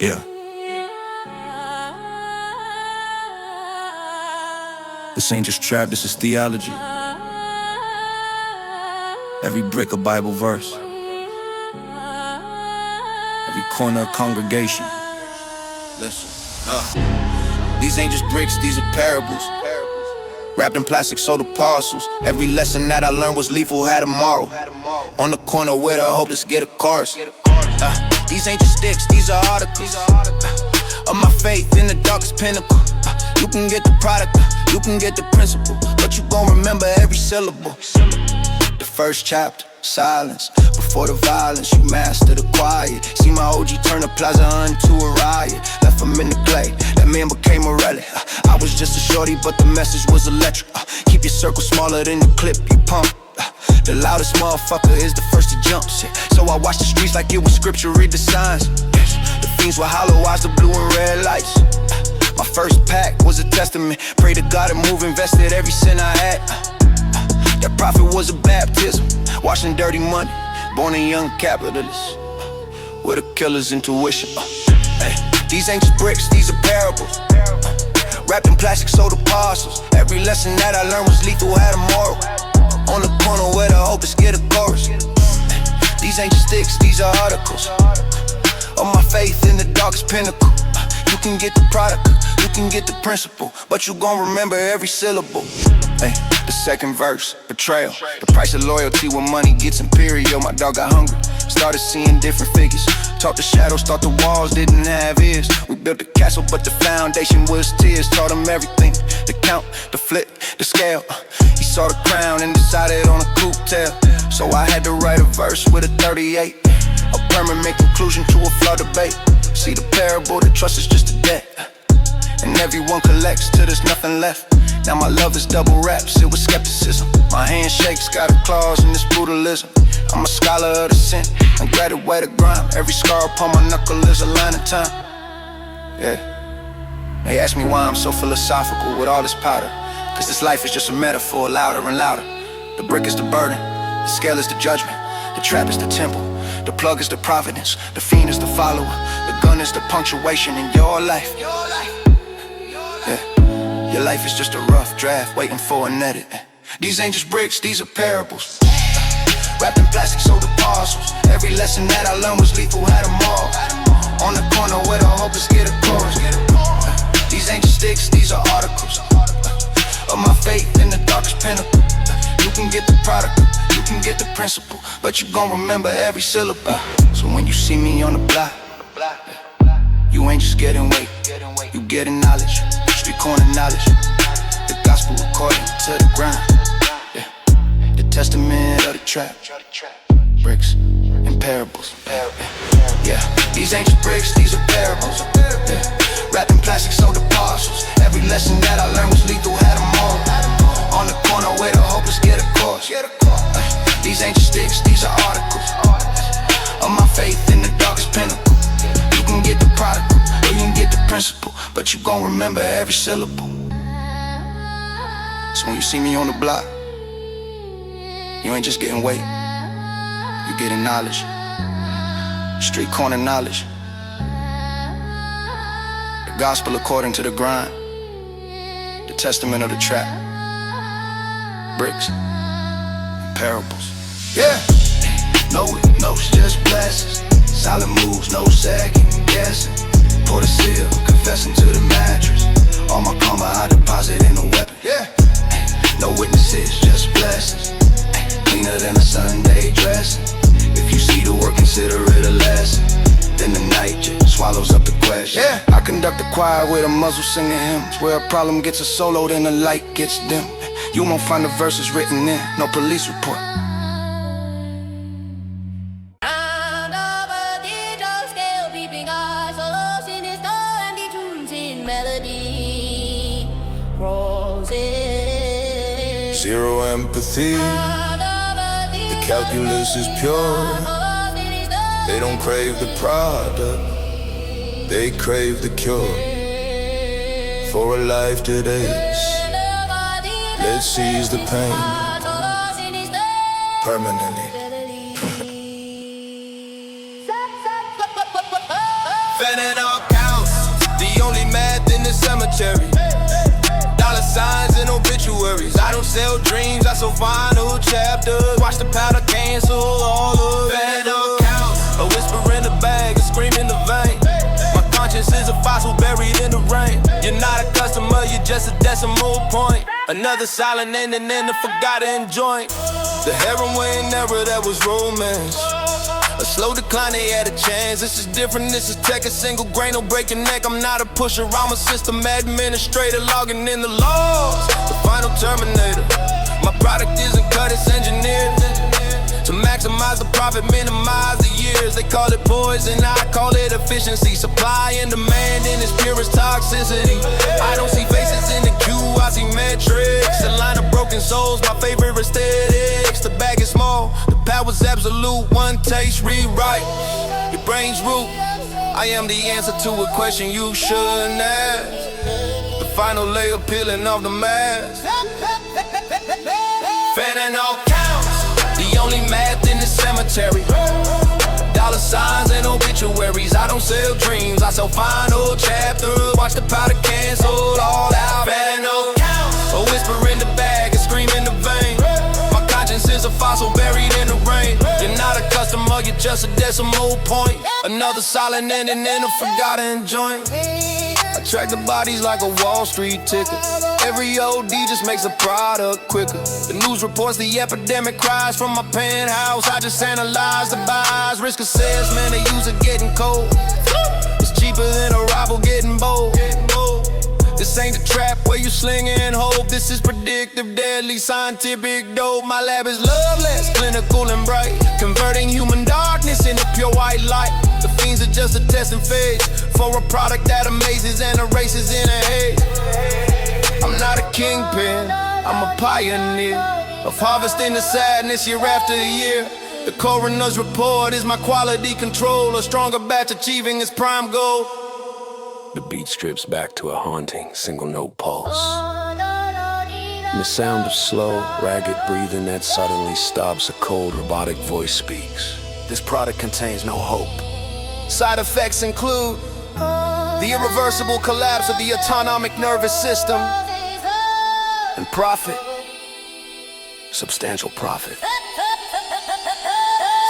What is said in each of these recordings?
Yeah. This ain't just trap, this is theology. Every brick a Bible verse, every corner a congregation. Listen, these ain't just bricks, these are parables, wrapped in plastic soda parcels. Every lesson that I learned was lethal, had a moral. On the corner where the hopeless get a chorus. These ain't just sticks, these are articles of my faith in the darkest pinnacle. You can get the product, you can get the principle, but you gon' remember every syllable. The first chapter, silence. Before the violence, you master the quiet. See my OG turn the plaza into a riot. Left him in the clay, that man became a relic. I was just a shorty, but the message was electric. Keep your circle smaller than the clip you pump. The loudest motherfucker is the first to jump. So I watch the streets like it was scripture, read the signs. The fiends with hollow eyes, the blue and red lights. My first pack was a testament. Pray to God to move, invested every cent I had. That profit was a baptism. Washing dirty money, born a young capitalist with a killer's intuition. These ain't just bricks, these are parables, wrapped in plastic soda parcels. Every lesson that I learned was lethal, had a moral. On the corner where the hopeless get a chorus. These ain't just sticks, these are articles of my faith in the darkest pinnacle. You can get the product, you can get the principle, but you gon' remember every syllable. The second verse, betrayal. The price of loyalty when money gets imperial. My dog got hungry, started seeing different figures. Taught the shadows, thought the walls didn't have ears. We built the castle, but the foundation was tears. Taught him everything, the count, the flip, the scale. He saw the crown and decided on a coupe tail. So I had to write a verse with a 38. A permanent conclusion to a flawed debate. See the parable, the trust is just a debt, and everyone collects till there's nothing left. Now my love is double wraps, it was skepticism. My handshakes got a clause in this brutalism. I'm a scholar of the sin, and graduated grime. Every scar upon my knuckle is a line of time. Yeah. They ask me why I'm so philosophical with all this powder. Cause this life is just a metaphor, louder and louder. The brick is the burden, the scale is the judgment, the trap is the temple, the plug is the providence, the fiend is the follower, the gun is the punctuation in your life. Yeah. Your life is just a rough draft waiting for an edit. These ain't just bricks, these are parables, wrapped in plastic soda parcels. Every lesson that I learned was lethal, had a moral. On the corner where the hopeless get a chorus. These ain't just sticks, these are articles of my faith in the darkest pinnacle. You can get the product, you can get the principle, but you gon' remember every syllable. So when you see me on the block, you ain't just getting weight, you getting knowledge. Street corner knowledge, the gospel according to the grind. Yeah. The testament of the trap, bricks and parables. Yeah. These ain't just bricks, these are parables. Yeah. Wrapped in plastic soda parcels. Every lesson that I learned was lethal, had a moral. On the corner where the hopeless get a course. These ain't just sticks, these are articles of my faith in the darkest pinnacle. You can get the product, or you can get the principle, but you gon' remember every syllable. So when you see me on the block, you ain't just getting weight, you getting knowledge. Street corner knowledge, the gospel according to the grind, the testament of the trap, bricks, parables. Yeah. No notes, just blessings. Solid moves, no second guessing. Pour the seal, confessing to the mattress. All my karma I deposit in a weapon. Yeah. No witnesses, just blessings. Cleaner than a Sunday dressing. If you see the work, consider it a lesson. Then the night just swallows up the question. Yeah. I conduct the choir with a muzzle singing hymns. Where a problem gets a solo, then the light gets dim. You won't find the verses written in, no police report. Zero empathy, the calculus is pure. They don't crave the product, they crave the cure. For a life today, let's seize the pain permanently. Fanning all counts, the only math in the cemetery. Dollar signs and obituaries. I don't sell dreams, I sell final chapters. Watch the powder cancel all of it. Fanning all counts, a whisper in the bag, a scream in the vein. My conscience is a fossil buried in the rain. You're not a customer, you're just a decimal point. Another silent ending in the forgotten joint. The heroin era, that was romance. A slow decline, they had a chance. This is different, this is tech, a single grain will break your neck. I'm not a pusher, I'm a system administrator, logging in the logs. The final terminator. My product isn't cut, it's engineered to maximize the profit, minimize the years. They call it poison, I call it efficiency. Supply and demand in its purest toxicity. I don't see faces in the queue, I see metrics. A line of broken souls, my favorite aesthetics. The bag is small, the power's absolute. One taste rewrite your brain's root. I am the answer to a question you shouldn't ask. The final layer peeling off the mask. Fanning all counts, the only math in the cemetery. Dollar signs and obituaries. I don't sell dreams, I sell final chapters. Watch the powder cancel all out. Fanning all counts, a whisper in the bag, a scream in the vein. My conscience is a fossil buried in the rain. You're not a customer, you're just a decimal point. Another silent ending in a forgotten joint. I track the bodies like a Wall Street ticker. Every OD just makes a product quicker. The news reports the epidemic cries from my penthouse. I just analyze the buys, risk assessment, the user getting cold. It's cheaper than a rival getting bold. This ain't a trap where you slinging hope. This is predictive, deadly, scientific dope. My lab is loveless, clinical and bright, converting human darkness into pure white light. The fiends are just a testing phase for a product that amazes and erases in a haze. I'm not a kingpin, I'm a pioneer of harvesting the sadness year after year. The coroner's report is my quality control, a stronger batch achieving its prime goal. The beat strips back to a haunting single note pulse, and the sound of slow, ragged breathing that suddenly stops. A cold, robotic voice speaks. This product contains no hope. Side effects include the irreversible collapse of the autonomic nervous system, and profit, substantial profit.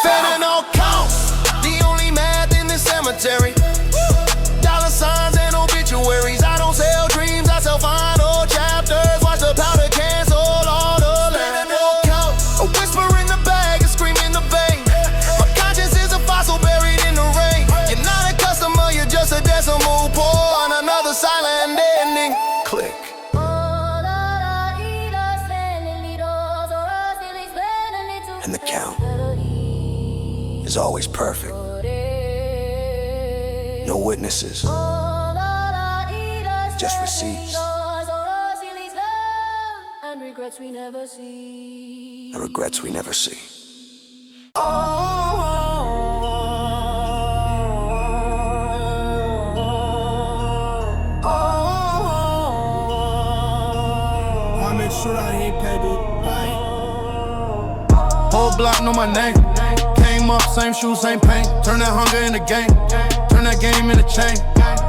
Fanning all counts, the only math in the cemetery. Dollar signs and obituaries. I don't sell dreams, I sell final chapters. Watch the powder cancel all the land. All count, a whisper in the bag, a scream in the vein. My conscience is a fossil buried in the rain. You're not a customer, you're just a decimal point on another silent ending. Click. And the count is always perfect. No witnesses, just receipts. And regrets we never see. The regrets we never see. I make sure I ain't paid it. Whole block know my name. Came up, same shoes, same paint. Turn that hunger into game. Turn that game into chain.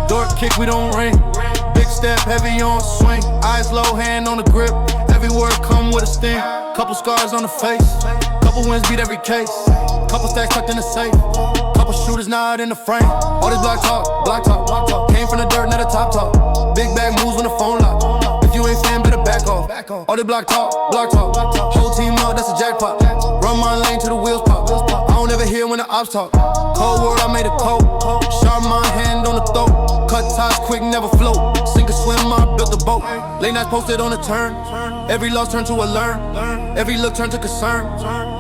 Door kick, we don't ring. Big step, heavy on swing. Eyes low, hand on the grip. Every word come with a sting. Couple scars on the face. Couple wins beat every case. Couple stacks tucked in the safe. Couple shooters not in the frame. All this block talk, block talk, block talk. Came from the dirt, not a top talk. Big bag moves when the phone lock. If you ain't fan, better back off. All this block talk, block talk. Whole team up, that's a jackpot. Run my lane till the wheels pop. I don't ever hear when the ops talk. Cold word, I made a coat. Sharp my hand on the throat. Cut ties quick, never float. Sink or swim, I built the boat. Late nights posted on the turn. Every loss turned to a learn. Every look turned to concern.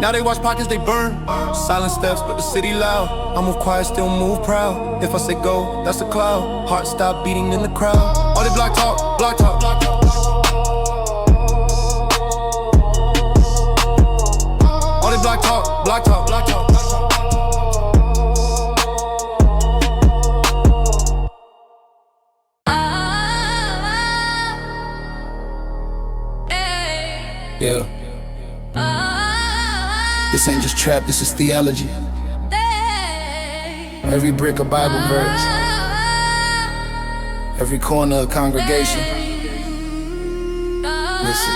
Now they watch pockets, they burn. Silent steps, but the city loud. I move quiet, still move proud. If I say go, that's a cloud. Heart stop beating in the crowd. All this block talk, block talk, block talk. All this block talk, block talk, block talk. Yeah. This ain't just trap, this is theology. Every brick a Bible verse. every corner of congregation. Listen.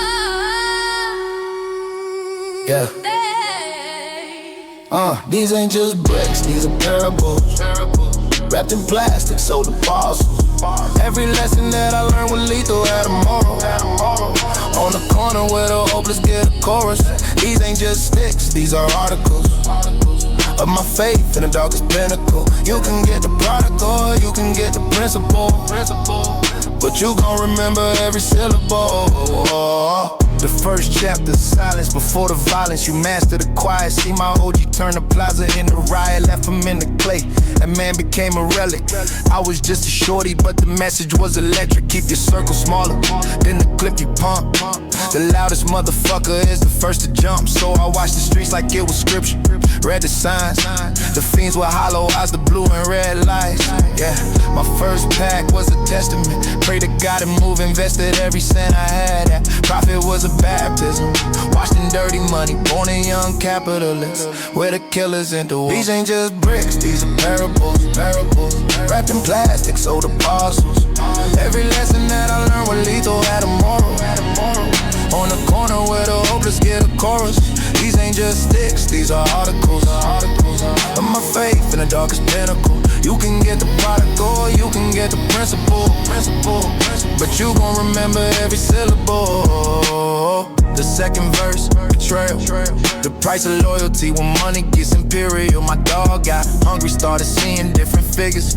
Yeah. These ain't just bricks, these are parables. Wrapped in plastic, sold to parcels. Every lesson that I learned was lethal, had a moral. On the corner where the hopeless get a chorus. These ain't just sticks, these are articles of my faith in the darkest pinnacle. You can get the prodigal, you can get the principle, but you gon' remember every syllable. The first chapter, silence before the violence. You master the quiet. See my OG turn the plaza into riot. Left him in the clay. That man became a relic. I was just a shorty, but the message was electric. Keep your circle smaller than the clip you pump. The loudest motherfucker is the first to jump. So I watched the streets like it was scripture. Read the signs. The fiends with hollow eyes, the blue and red lights. Yeah, my first pack was a testament. Pray to God and move, invested every cent I had. That profit was a baptism. Washed in dirty money, born a young capitalist. Where the killers in the war. These ain't just bricks, these are parables. Wrapped in plastic, sold to parcels. Every lesson that I learned was lethal, had a moral. On the corner where the hopeless get a chorus. These ain't just sticks, these are articles of my faith in the darkest pinnacle. You can get the prodigal, you can get the principle, but you gon' remember every syllable. The second verse, betrayal. The price of loyalty when money gets imperial. My dog got hungry, started seeing different figures.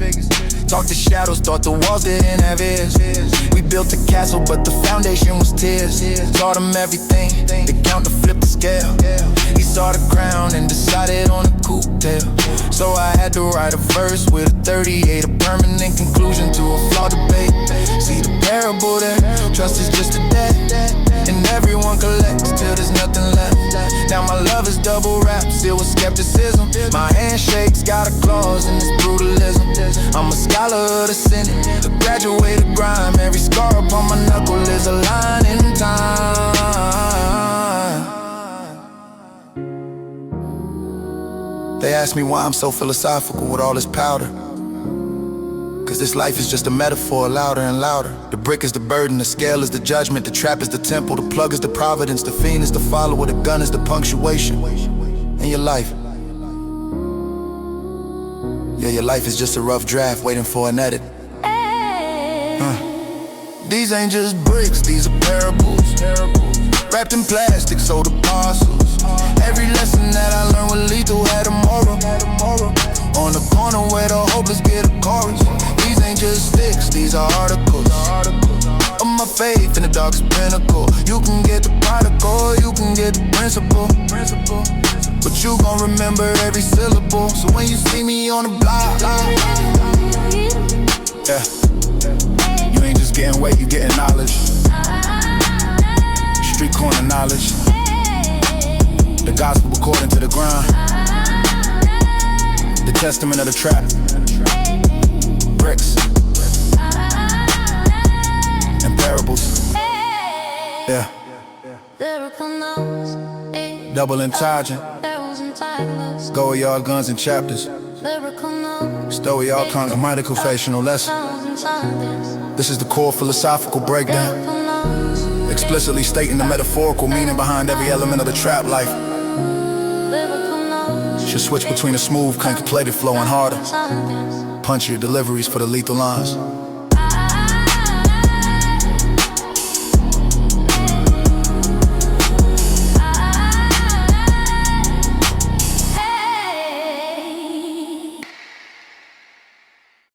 Talked to shadows, thought the walls didn't have ears. We built a castle, but the foundation was tears. Taught him everything, the count to flip the scale. He saw the crown and decided on a coupe tail. So I had to write a verse with a 38, a permanent conclusion to a flawed debate. See the parable there, trust is just a debt, and everyone collects till there's nothing left. Now my love is double wrapped, still with skepticism. My handshakes got a clause in this brutalism. I'm a scholar of the Senate, a graduated grime. Every scar upon my knuckle is a line in time. They ask me why I'm so philosophical with all this powder. Cause this life is just a metaphor, louder and louder. The brick is the burden, the scale is the judgment, the trap is the temple, the plug is the providence, the fiend is the follower, the gun is the punctuation. And your life, yeah, your life is just a rough draft waiting for an edit. These ain't just bricks, these are parables. Wrapped in plastic, sold to parcels. Every lesson that I learned was lethal, had a moral. On the corner where the hopeless get a chorus. These ain't just sticks, these are articles of my faith in the darkest pinnacle. You can get the prodigal, you can get the principle, but you gon' remember every syllable. So when you see me on the block, yeah, you ain't just getting weight, you getting knowledge. Street corner knowledge. The gospel according to the grind. The testament of the trap. Bricks and parables. Yeah. Double intelligent. Go with y'all guns and chapters. Stow with y'all concomical lesson. This is the core philosophical breakdown. Explicitly stating the metaphorical meaning behind every element of the trap life. Should switch between a smooth, contemplative flow and harder, punchier deliveries for the lethal lines.